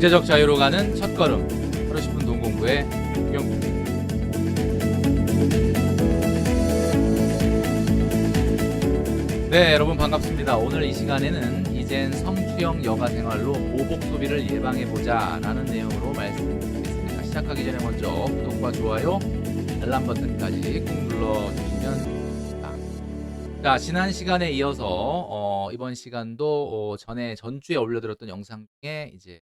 경제적 자유로 가는 첫걸음, 하루 10분 돈 공부의 김영준. 네, 여러분 반갑습니다. 오늘 이 시간에는 이젠 성취형 여가 생활로 보복 소비를 예방해보자 라는 내용으로 말씀드리겠습니다. 시작하기 전에 먼저 구독과 좋아요, 알람 버튼까지 꾹 눌러주시면 좋겠습니다. 자, 지난 시간에 이어서 이번 시간도 전주에 올려드렸던 영상 중에 이제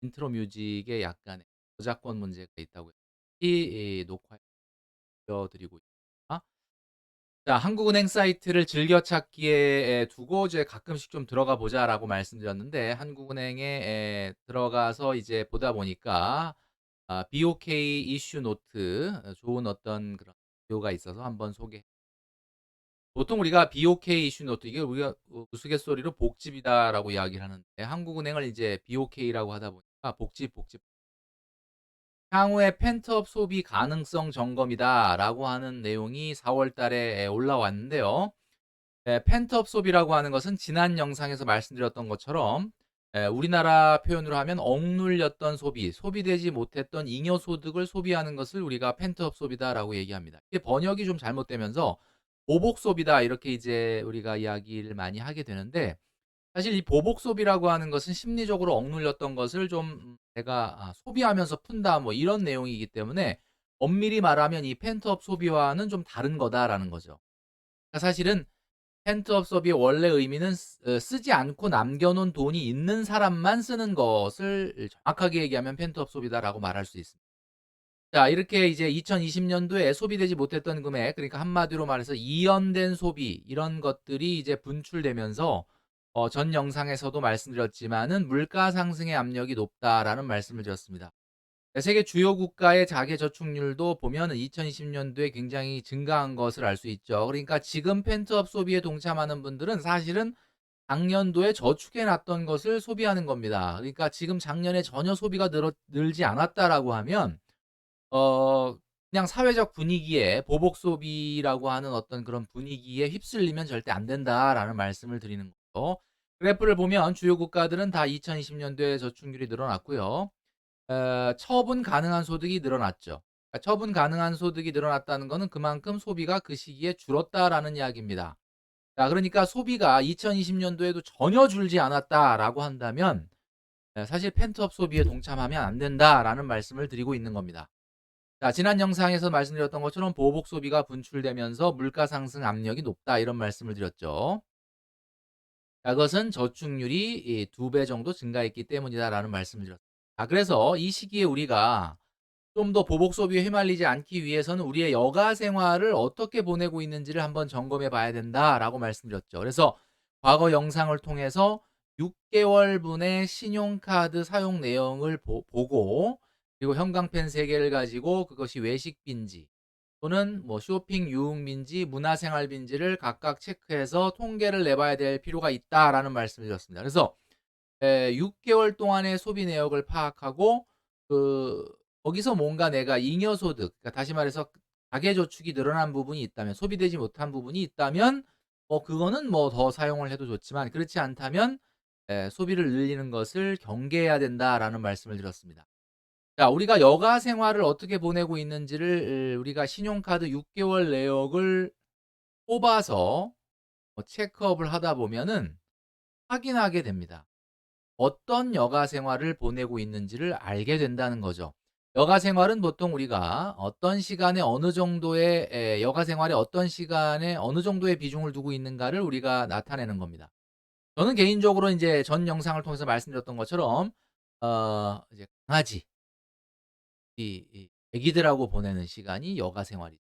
인트로 뮤직에 약간의 저작권 문제가 있다고 이 녹화해 드리고 있습니다. 자, 한국은행 사이트를 즐겨찾기에 두고 이제 가끔씩 좀 들어가 보자라고 말씀드렸는데, 한국은행에 들어가서 이제 보다 보니까 BOK 이슈 노트, 좋은 어떤 그런 비디오가 있어서 한번 소개. 보통 우리가 BOK 이슈 노트, 이게 우리가 우스갯소리로 복집이다라고 이야기를 하는데, 한국은행을 이제 BOK라고 하다 보니까 복집 향후의 펜트업 소비 가능성 점검이다라고 하는 내용이 4월 달에 올라왔는데요. 펜트업 소비라고 하는 것은 지난 영상에서 말씀드렸던 것처럼 우리나라 표현으로 하면 억눌렸던 소비, 소비되지 못했던 잉여소득을 소비하는 것을 우리가 펜트업 소비다라고 얘기합니다. 이게 번역이 좀 잘못되면서 보복 소비다 이렇게 이제 우리가 이야기를 많이 하게 되는데, 사실 이 보복 소비라고 하는 것은 심리적으로 억눌렸던 것을 좀 내가 소비하면서 푼다 뭐 이런 내용이기 때문에, 엄밀히 말하면 이 펜트업 소비와는 좀 다른 거다라는 거죠. 그러니까 사실은 펜트업 소비의 원래 의미는 쓰지 않고 남겨놓은 돈이 있는 사람만 쓰는 것을 정확하게 얘기하면 펜트업 소비다라고 말할 수 있습니다. 자, 이렇게 이제 2020년도에 소비되지 못했던 금액, 그러니까 한마디로 말해서 이연된 소비, 이런 것들이 이제 분출되면서 전 영상에서도 말씀드렸지만은 물가 상승의 압력이 높다라는 말씀을 드렸습니다. 세계 주요 국가의 자기 저축률도 보면은 2020년도에 굉장히 증가한 것을 알 수 있죠. 그러니까 지금 펜트업 소비에 동참하는 분들은 사실은 작년도에 저축해 놨던 것을 소비하는 겁니다. 그러니까 지금 작년에 전혀 소비가 늘지 않았다라고 하면 어 그냥 사회적 분위기에 보복 소비라고 하는 어떤 그런 분위기에 휩쓸리면 절대 안 된다라는 말씀을 드리는 거죠. 그래프를 보면 주요 국가들은 다 2020년도에 저축률이 늘어났고요. 처분 가능한 소득이 늘어났죠. 그러니까 처분 가능한 소득이 늘어났다는 거는 그만큼 소비가 그 시기에 줄었다라는 이야기입니다. 자, 그러니까 소비가 2020년도에도 전혀 줄지 않았다라고 한다면 사실 펜트업 소비에 동참하면 안 된다라는 말씀을 드리고 있는 겁니다. 자, 지난 영상에서 말씀드렸던 것처럼 보복 소비가 분출되면서 물가 상승 압력이 높다 이런 말씀을 드렸죠. 자, 그것은 저축률이 2배 정도 증가했기 때문이다라는 말씀을 드렸습니다. 자, 그래서 이 시기에 우리가 좀 더 보복 소비에 휘말리지 않기 위해서는 우리의 여가 생활을 어떻게 보내고 있는지를 한번 점검해 봐야 된다라고 말씀드렸죠. 그래서 과거 영상을 통해서 6개월분의 신용카드 사용 내용을 보고, 그리고 형광펜 3개를 가지고 그것이 외식 빈지 또는 뭐 쇼핑 유흥 빈지, 문화생활 빈지를 각각 체크해서 통계를 내봐야 될 필요가 있다라는 말씀을 드렸습니다. 그래서 6개월 동안의 소비 내역을 파악하고 그 거기서 뭔가 내가 잉여소득, 그러니까 다시 말해서 가계저축이 늘어난 부분이 있다면, 소비되지 못한 부분이 있다면 그거는 뭐 더 사용을 해도 좋지만, 그렇지 않다면 소비를 늘리는 것을 경계해야 된다라는 말씀을 드렸습니다. 자, 우리가 여가 생활을 어떻게 보내고 있는지를 우리가 신용카드 6개월 내역을 뽑아서 체크업을 하다 보면은 확인하게 됩니다. 어떤 여가 생활을 보내고 있는지를 알게 된다는 거죠. 여가 생활은 보통 우리가 어떤 시간에 어느 정도의 여가 생활에 어떤 시간에 어느 정도의 비중을 두고 있는가를 우리가 나타내는 겁니다. 저는 개인적으로 이제 전 영상을 통해서 말씀드렸던 것처럼 이제 강아지, 이 애기들하고 보내는 시간이 여가 생활이죠.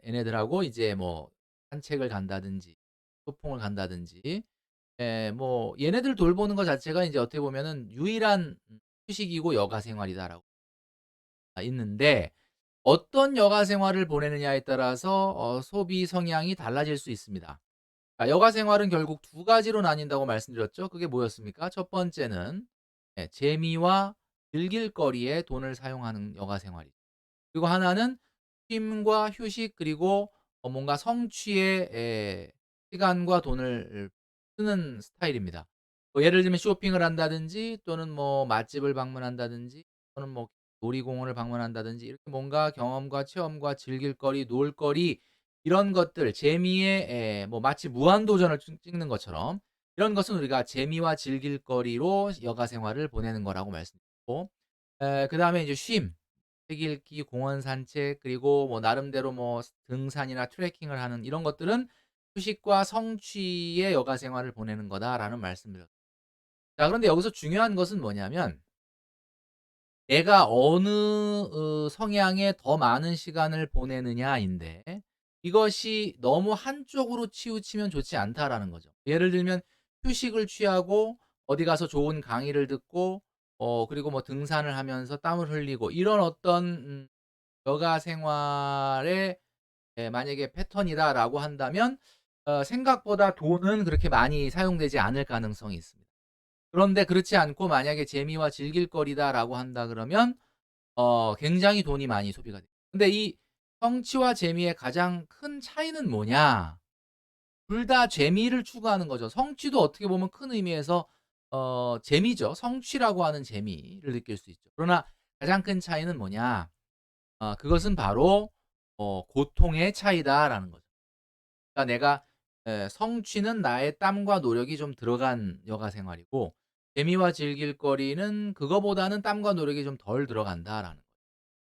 얘네들하고 이제 뭐 산책을 간다든지 소풍을 간다든지, 뭐 얘네들 돌보는 것 자체가 이제 어떻게 보면은 유일한 휴식이고 여가 생활이다라고 있는데, 어떤 여가 생활을 보내느냐에 따라서 소비 성향이 달라질 수 있습니다. 자, 여가 생활은 결국 두 가지로 나뉜다고 말씀드렸죠. 그게 뭐였습니까? 첫 번째는 재미와 즐길 거리에 돈을 사용하는 여가 생활이죠. 그리고 하나는 쉼과 휴식, 그리고 뭔가 성취에 시간과 돈을 쓰는 스타일입니다. 뭐 예를 들면 쇼핑을 한다든지 또는 뭐 맛집을 방문한다든지 또는 뭐 놀이공원을 방문한다든지 이렇게 뭔가 경험과 체험과 즐길 거리, 놀 거리 이런 것들 재미의 뭐 마치 무한도전을 찍는 것처럼 이런 것은 우리가 재미와 즐길 거리로 여가 생활을 보내는 거라고 말씀드렸고 그다음에 이제 쉼, 책 읽기, 공원 산책 그리고 뭐 나름대로 뭐 등산이나 트레킹을 하는 이런 것들은 휴식과 성취의 여가 생활을 보내는 거다라는 말씀을 드렸습니다. 자 그런데 여기서 중요한 것은 뭐냐면 내가 어느 성향에 더 많은 시간을 보내느냐인데 이것이 너무 한쪽으로 치우치면 좋지 않다라는 거죠. 예를 들면 휴식을 취하고 어디 가서 좋은 강의를 듣고 그리고 뭐 등산을 하면서 땀을 흘리고 이런 어떤 여가 생활의 만약에 패턴이다라고 한다면 생각보다 돈은 그렇게 많이 사용되지 않을 가능성이 있습니다. 그런데 그렇지 않고 만약에 재미와 즐길 거리다라고 한다 그러면 굉장히 돈이 많이 소비가 돼요. 근데 이 성취와 재미의 가장 큰 차이는 뭐냐? 둘 다 재미를 추구하는 거죠. 성취도 어떻게 보면 큰 의미에서 재미죠. 성취라고 하는 재미를 느낄 수 있죠. 그러나 가장 큰 차이는 뭐냐? 그것은 바로 고통의 차이다라는 거죠. 그러니까 내가 성취는 나의 땀과 노력이 좀 들어간 여가 생활이고 재미와 즐길 거리는 그거보다는 땀과 노력이 좀 덜 들어간다라는 거예요.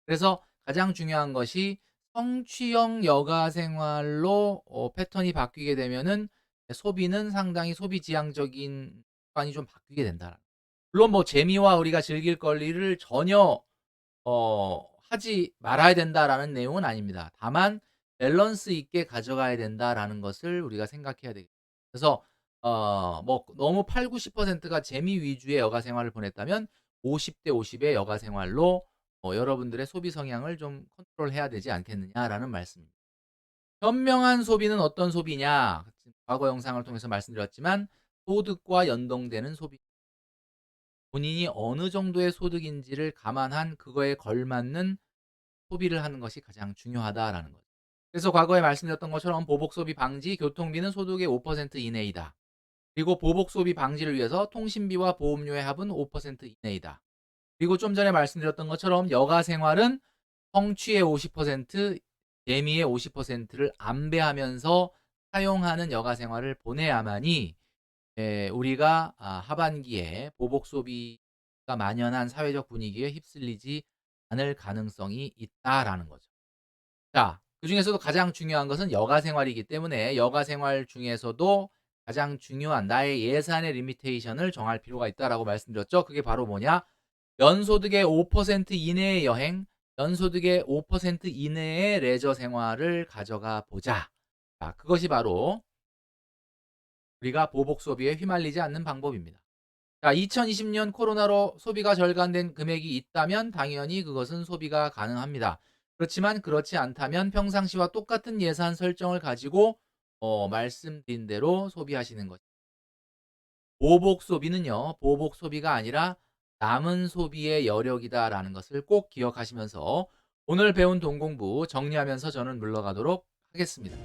그래서 가장 중요한 것이 성취형 여가 생활로 패턴이 바뀌게 되면은 소비는 상당히 소비 지향적인 습관이 좀 바뀌게 된다라는 거예요. 물론 뭐 재미와 우리가 즐길 거리를 전혀 하지 말아야 된다라는 내용은 아닙니다. 다만 밸런스 있게 가져가야 된다라는 것을 우리가 생각해야 되겠죠. 그래서 뭐 너무 80-90%가 재미 위주의 여가 생활을 보냈다면 50대 50의 여가 생활로 여러분들의 소비 성향을 좀 컨트롤해야 되지 않겠느냐라는 말씀입니다. 현명한 소비는 어떤 소비냐? 과거 영상을 통해서 말씀드렸지만 소득과 연동되는 소비. 본인이 어느 정도의 소득인지를 감안한 그거에 걸맞는 소비를 하는 것이 가장 중요하다라는 거죠. 그래서 과거에 말씀드렸던 것처럼 보복 소비 방지, 교통비는 소득의 5% 이내이다. 그리고 보복 소비 방지를 위해서 통신비와 보험료의 합은 5% 이내이다. 그리고 좀 전에 말씀드렸던 것처럼 여가 생활은 성취의 50%, 재미의 50%를 안배하면서 사용하는 여가 생활을 보내야만이 우리가 하반기에 보복 소비가 만연한 사회적 분위기에 휩쓸리지 않을 가능성이 있다라는 거죠. 자, 그중에서도 가장 중요한 것은 여가 생활이기 때문에 여가 생활 중에서도 가장 중요한 나의 예산의 리미테이션을 정할 필요가 있다라고 말씀드렸죠. 그게 바로 뭐냐? 연소득의 5% 이내의 여행, 연소득의 5% 이내의 레저 생활을 가져가 보자. 자, 그것이 바로 우리가 보복 소비에 휘말리지 않는 방법입니다. 자, 2020년 코로나로 소비가 절감된 금액이 있다면 당연히 그것은 소비가 가능합니다. 그렇지만 그렇지 않다면 평상시와 똑같은 예산 설정을 가지고 말씀드린 대로 소비하시는 것. 보복 소비는요, 보복 소비가 아니라 남은 소비의 여력이다라는 것을 꼭 기억하시면서 오늘 배운 동공부 정리하면서 저는 물러가도록 하겠습니다.